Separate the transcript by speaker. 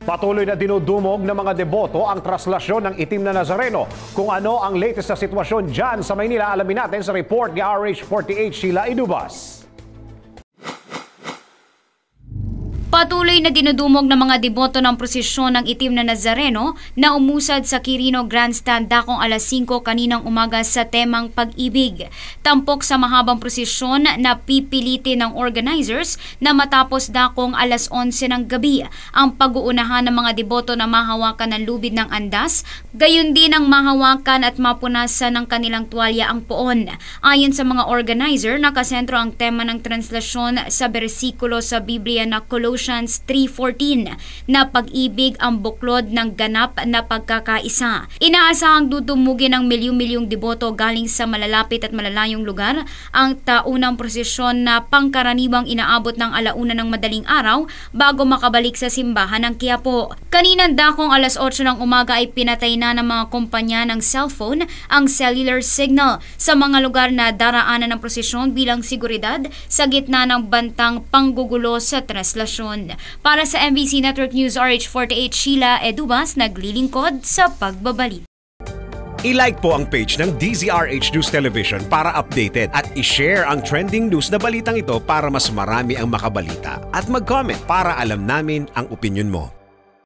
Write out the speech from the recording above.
Speaker 1: Patuloy na dinudumog ng mga deboto ang traslasyon ng itim na Nazareno. Kung ano ang latest na sitwasyon dyan sa Maynila, alamin natin sa report ni RH48 Sheila Idubas.
Speaker 2: Patuloy na dinudumog ng mga deboto ng prosesyon ng itim na Nazareno na umusad sa Quirino Grandstand dakong alas 5 kaninang umaga sa temang pag-ibig. Tampok sa mahabang prosesyon na pipilitin ng organizers na matapos dakong alas 11 ng gabi ang pag-uunahan ng mga deboto na mahawakan ng lubid ng andas, gayon din ang mahawakan at mapunasan ng kanilang tuwalya ang poon. Ayon sa mga organizer, nakasentro ang tema ng translasyon sa bersikulo sa Biblia na Colossians 3:14 na pag-ibig ang buklod ng ganap na pagkakaisa. Inaasahang dudumugin ng milyong-milyong deboto galing sa malalapit at malalayong lugar ang taunang prosesyon na pangkaraniwang inaabot ng alauna ng madaling araw bago makabalik sa simbahan ng Quiapo. Kaninang dakong alas 8 ng umaga ay pinatay na ng mga kumpanya ng cellphone ang cellular signal sa mga lugar na daraanan ng prosesyon bilang seguridad sa gitna ng bantang panggugulo sa translasyon. Para sa MBC Network News, RH48 Sheila Idubas, naglilingkod sa pagbabalita.
Speaker 1: I-like po ang page ng DZRH News Television para updated at i-share ang trending news na balitang ito para mas marami ang makabalita. At mag-comment para alam namin ang opinion mo.